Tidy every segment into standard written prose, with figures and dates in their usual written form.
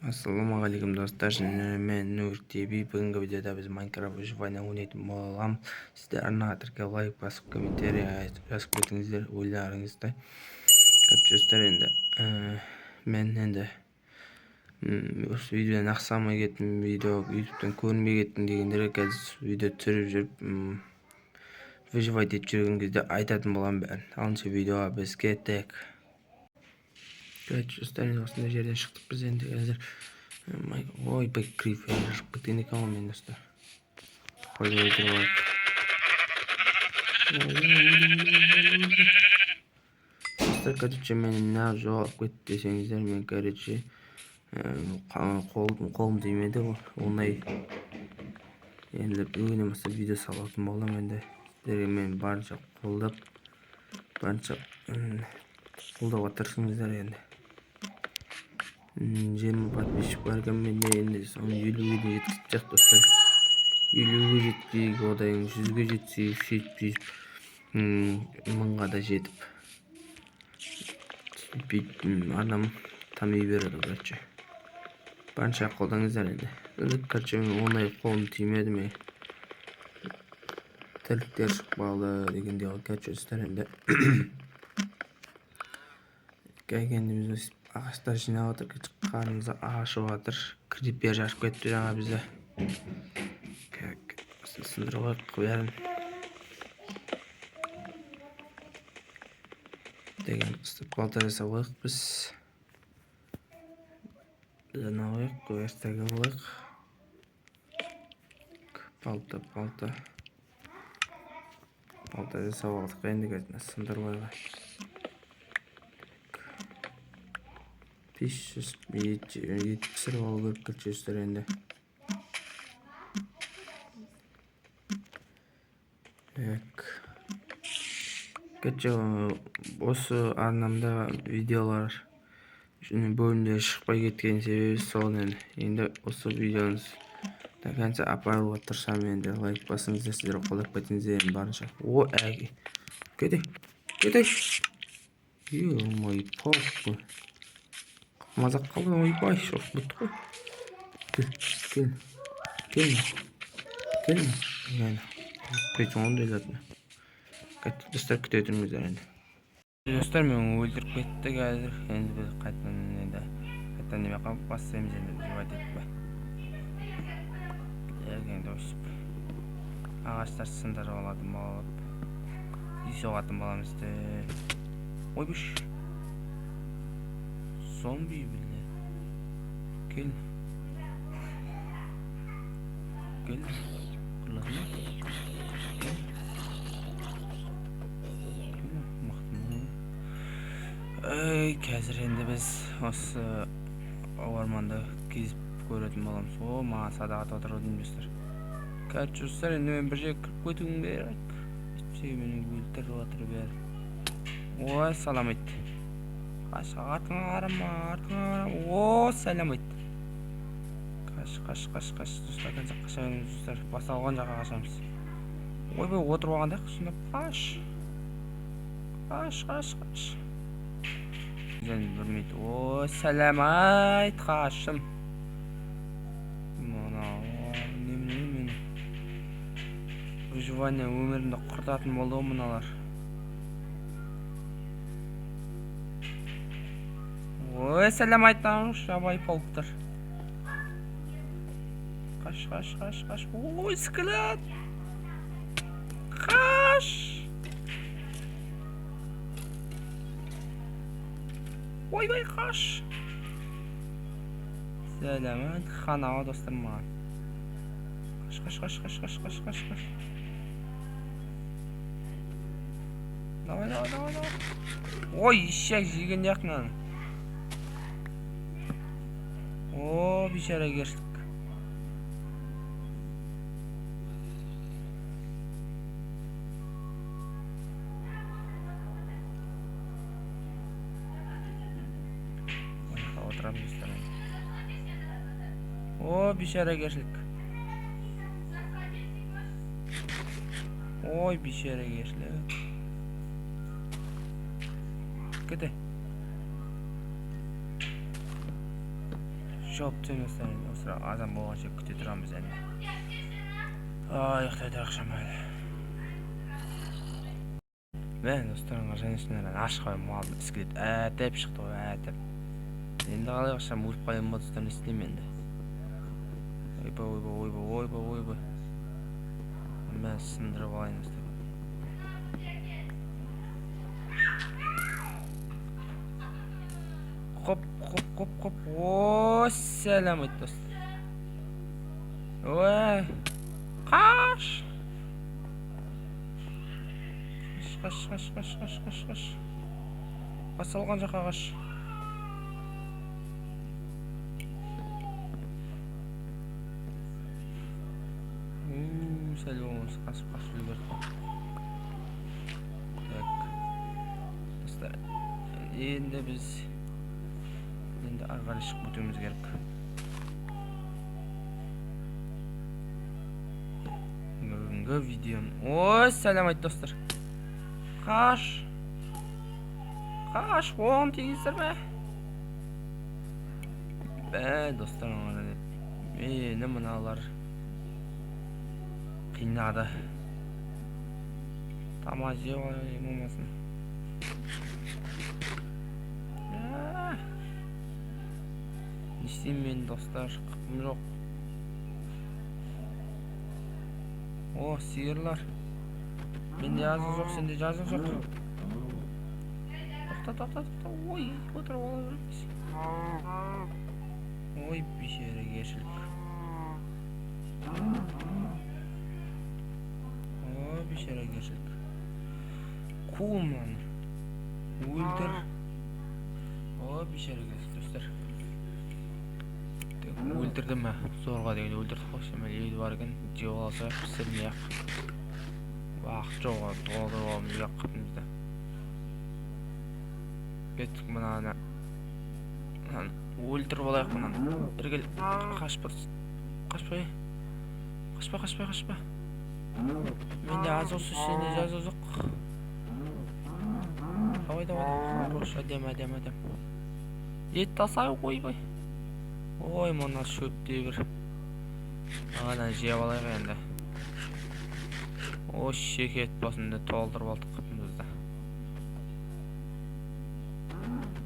Ассалаумағалейкум достар, мен Нур ТВ. Бүгінгі видеода біз Майнкрафт выживание ойнайтын боламыз. Сіздер аниматорға лайк басып, комментарий жазып кетіңіздер ойларыңызды. Достар, мен осы видеодан ақсамай кеттім, видео ютубтан көрінбей кеттім дегендерге қазір видео түсіріп жүріп выживать етіп жүрген кезде айтатын боламын бәрін. Алынша видеоға біз кеттік. Достар, осындай жерден шықтық біз енді қазір. Ой, крипер біткен екен ғой мен достар. Достар, короче, мен мына жоғалып кетті десеңіздер, мен короче қолым тимеді ғой. Оңай енді бүгіннен бастап видео салатын боламын енді. Сіздерге мен барынша қолдауға тырысыңыздар енді. 20 подписчик бар екен менде, енді соны 50-ге жеткізсек достар. 50-ге жетпейік, одан 100-ге жетсек, сөйтіп 1000-ға да жетіп адам тами береді, короче. Барынша қолдаңыздар енді. Короче, оңай қолым тимеді ме. Тірліктер шықпалы дегенде ғой, короче, достар енді. Келгенде біз ағаштар жинап отыр, қарнымызды ашып отыр. Крипер ашып кетті жаңа бізді. Сындырып қойып бәрін. Деген ұстап балта жасап қойық біз. Дана қойық, көверстегі қойық. Балта жасап алдық енді қазір сындырып қойға. 500 ет пісіріп алу керек көрчестер енді. Осы арнамда видеолар бөлімде шықпай кеткен себебі сол енді осы видеоңыз қанша апаруға тырысамын енді. Лайк басыңыздар, сіздер қолдап кетіңіздер барынша. О, әге. Кетей. Ой, полк. Мазақ қалды, ойбай, шоқ бұтты қой. Кел. Қайтын ондай затына. Достар, күте тұрмыздар енді. Достар, мен өлдіріп кетті қазір. Енді біз қайтан неме қап бастаймыз енді жауат етпе. Келгенде өсіп ағаштар сындырып алатын болып үй соғатын боламызды. Ойбыш, зомби біле. Кел қырлығына. Қазір енді біз осы орманды кезіп көретін боламыз. О, маған садағат отыру дейміздер. Короче, достар, енді мен бір жек кіріп кетуім керек. Ішпсеге менің өлтіріп отыр бәрі. Ой, салам айт. Артыңа қарама. О, салам айт. Қаш, достар, қанша қаша береміз, достар. Басталған жаққа қашамыз. Ойбай, отырып алғанда қысындап қаш. Güzel durmaydı. O selam ayt kaşım. Mana nemin. Выживание өмірінде құртатын болды ғой мыналар. Ой, сәлем айтаңыз, жабай полктар. Қаш. Ой, скелет. Қаш. Ойбай, қаш. Сәлемет, қанауы достар маған. Қаш. Давай. Ой, ешек жеген яқынан. О, бейшара керістік. О, бейшара кершілік. Ой, бейшара кершілік. Кете. olib dönüyorsan o sıra adam boğaça küte duramız endi. Ayakta akşam öyle. Ben dostlarımla jenişlerden aşkı muhabbet iskelet dep çıktı o dep. Endi qalay akşam ulup qayın dostlarını isteyim endi. Oyba. Ben sındırıp alayım dostlar. Hop. O selamet dostlar. Oy. Kaç. Kaç. Basılgan жаққа қаш. Сәл болмаса қашып үлгерді. Так. Достар, енді біз ары қарай шығып кетуіміз керек. Бүгінгі видеом. Ой, сәлем айт достар. Қаш, оғын тегіздір бе? Достар, мені мыналар қинады. Тамазе болмасын. Не істеймін мен достар, қақым жоқ. О, сиырлар. Менде жазық жоқ, сенде жазық жоқ. Тоқта. Ой, отырып ала береміз. Ой, бешерекешілік. Ой, бешерекешілік. Куман. Өлтір. Ой, бешерекешілік достар. Өлтірді ме? Зорға деген өлтірді қой. Шамал еді бар екен. Жеп алса пісірмей ақ. Уақыт жоға толдырып аламыз ұяқ қапымызда. Кеттік мұнаны. Өлтіріп алайық мұнаны. Біргел қашпай. Қашпа. Менде азық сөз, сенде жазық жоқ. Давай. Хорош, әдем. Ет тасай қойбай. Ой, мұнар шөпте бір. Ағадан жеп алайық енді. О, шекет басында толдырып алдық қапымызда.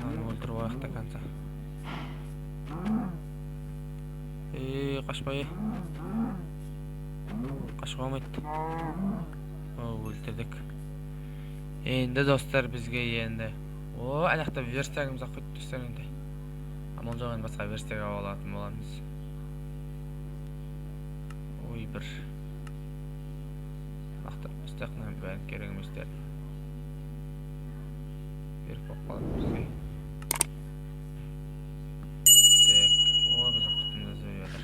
Мынаны өлтіріп алайық та қанса. Қашпай. Қашып алмайды. Өлтірдік. Енді достар бізге енді. О, анақта версиягымыз ақ қойды достар енді. Амал жоқ енді басқа версияға алатын боламыз. Ой, бір. Стақнан бәрін керек еместер. Беріп болып қалады бізге. Так, о, біздің құтымызда сөйлей жатыр.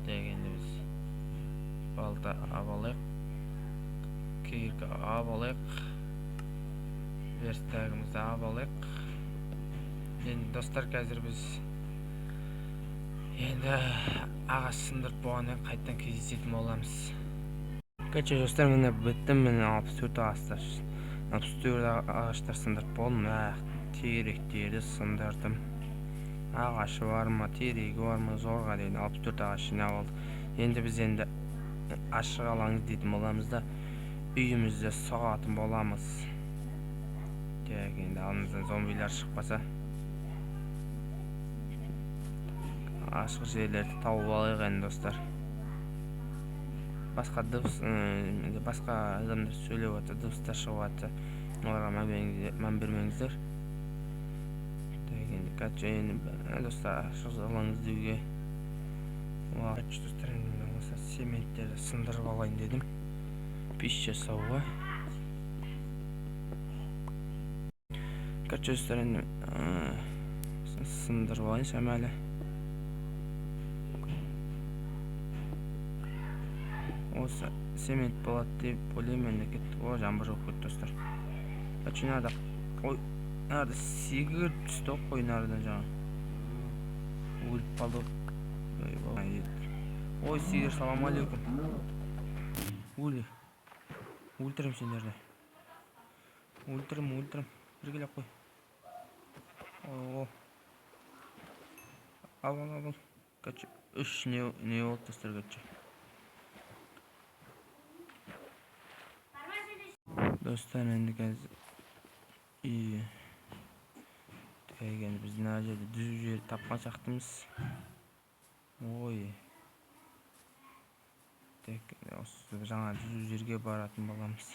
Так, енді біз балта абалайық. Кейіркі абалайық. Верстагымызды абалайық. Енді достар, қазір біз енді ағаш сындырып болғаннан қайттан кездесетін боламыз. Короче, достар, міне біттім, міне 64 ағаштар сындырып болдым. Теректерді сындырдым. Ағашы бар ма, терегі бар ма, зорға дейін 64 ағаш жинап алды. Енді біз енді ашық алаңыз дейтін боламыз да, үйімізде соғатын боламыз. Так, енді алдымыздан зомбилар шықпаса, ашық жерлерді тауып алайық енді достар. Басқа адамдар сөйлеп жатыр, дыбыстар шығып жатыр. Оларға мән бермеңіздер. Так, енді достар, ашық алаңыз деуге. Достар, осы сементтерді сындырып алайын дедім. Пеш жасауға. Достар, енді сындырып алайын шамалы. Осы семент болады деп ойлаймын, енді кеттік. О, жаңбыр жауып кетті достар. Начинада. Ой, нәрді сиыр түсті қой нәрден жаңа. Өліп қалды. Ой, сиыр, салам алейкум. Өлтірім сендерді. Өлтірім. Бір келіп қой. Al. Kaç 3 ne oldu dostlar kaç. Dostlar endi қазір iyi. Деген biz мына жерде düz жер тапқан сияқтымыз. Ой. Тек осы жаңа düz жерге баратын боламыз.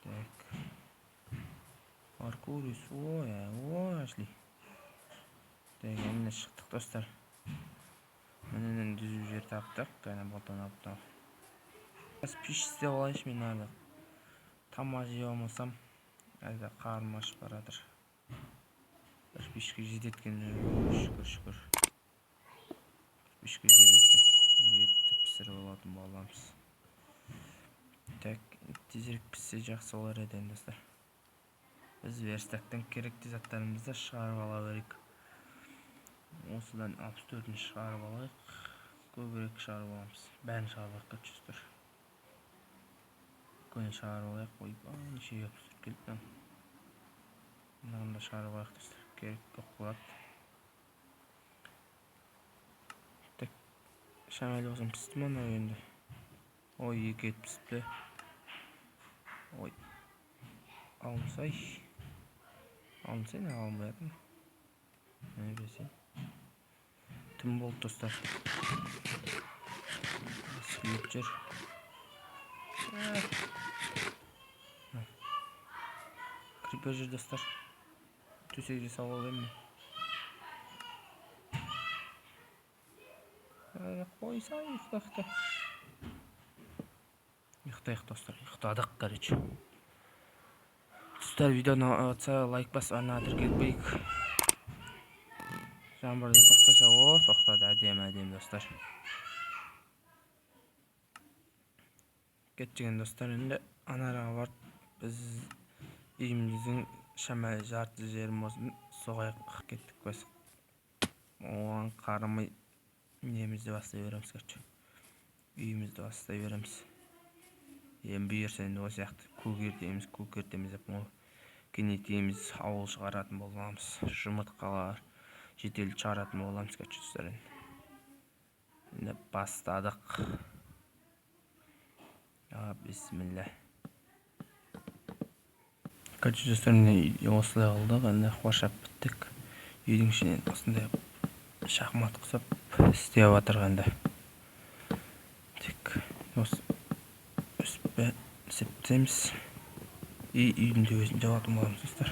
Так. Аркурис. Ой, ашли. Дегеннен шықтық достар. Менен düz жер таптық. Қана болтан аптап. Пиш істеп алайыншы мен ары. Тамақ жей алмасам, әлде қарным ашып баратыр. Бір пишке жететкен, шүкір. Пишке жететкен. Етті пісіріп алатын боламыз. Так, тезірек піссе жақсы болар еді достар. Біз верстактан керекті заттарымызды шығарып ала берейік. Осыдан 64-ні шығарып алайық. Көбірек шығарып аламыз. Бәрін шығарып кетшістір. Көне шығарып алайық. Қойып, неше өпсіп келді. Мынағында шығарып алайық достар. Керек көп болады. Так, шамайлы болсам пісті ма енді? Ой, екі ет пісті. Ой, алынсай. Алынсай не алынбайтын. Не бесен. Тым болды достар. Сүйіп жүр. Крипер жүр достар. Төсек жасап алайын мен. Қойсай, ұйықта. Ұйықтайық достар, ұйықтадық, короче. Достар, видеоны атса лайк бас, арна тіркеліп бейік. Жаңбырды тоқтаса, тоқтады, әдем достар. Кетчеген достар, енді анараға барып, біз үйіміздің шамалы жарты жерім болсын, соғайық кеттік біз. Оған қарымай немізді бастай береміз, короче. Үйімізді бастай береміз. Бұйырса енді осы яқты көгертеміз деп кенетеміз, ауыл шығаратын боламыз. Жұмыртқалар, жетел шығаратын боламыз, короче достар. Енді бастадық. Бисмилля. Короче достар, осылай қылдық, енді қоршап біттік. Үйдің ішінен осындай шахмат құсап істеп атырғанда. Тек осы үспе септеміз. Үйдің төбесін жауатын боламыз достар.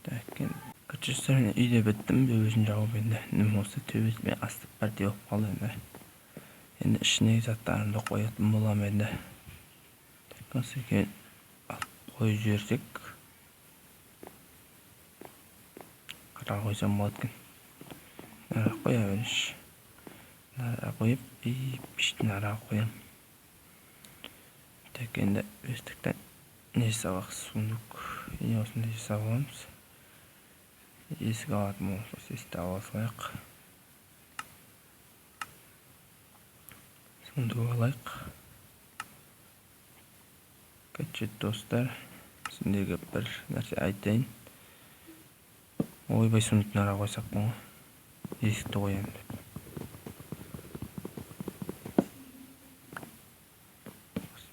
Так, короче достар, үйде біттім, төбесін жауып енді. Нім осы төбесімен астып бар деп қалды енді. Енді ішіне заттарымды қоятын болам енді. Так, осы екен қойып жіберсек. Қара қойсам болады екен. Нара қоя беріш. Нара қойып, піштің ара қоям. Так, енді өстіктен не сабақ суындық. Ене осында жасап аламыз. Есік алатын болса, есікті аласылайық. Суындық алайық. Кәтчет достар, сендерге бір нәрсе айтайын. Ойбай суындықтың ара қойсақ мұңы. Есікті қоям деп.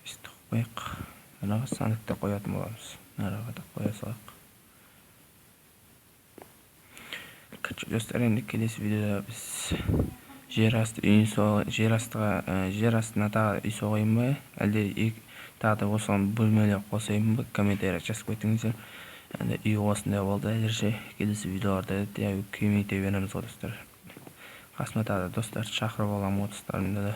Есікті қойық. Араға сандықты қоятын боламыз. Араға да қоя салайық. Кәтчет достар, енді келесі видеода біз жер астына тағы үй соғайын ба, әлде тағы да осыған бөлмелер қосайын ба, комментария жазып кетіңіздер. Енді үй осындай болды, әзірше келесі видеоларда кемейте береміз ғой достар. Қасыма тағы да достар шақырып аламын достарымды да.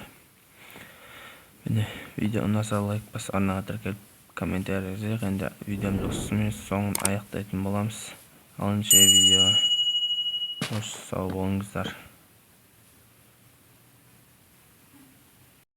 Міне видео ұнаса лайк бас, арнаға тіркеліп комментария жазайық. Енді видеомды осымен соңын аяқтайтын боламыз. Алыншы видео. Қош сау болыңыздар.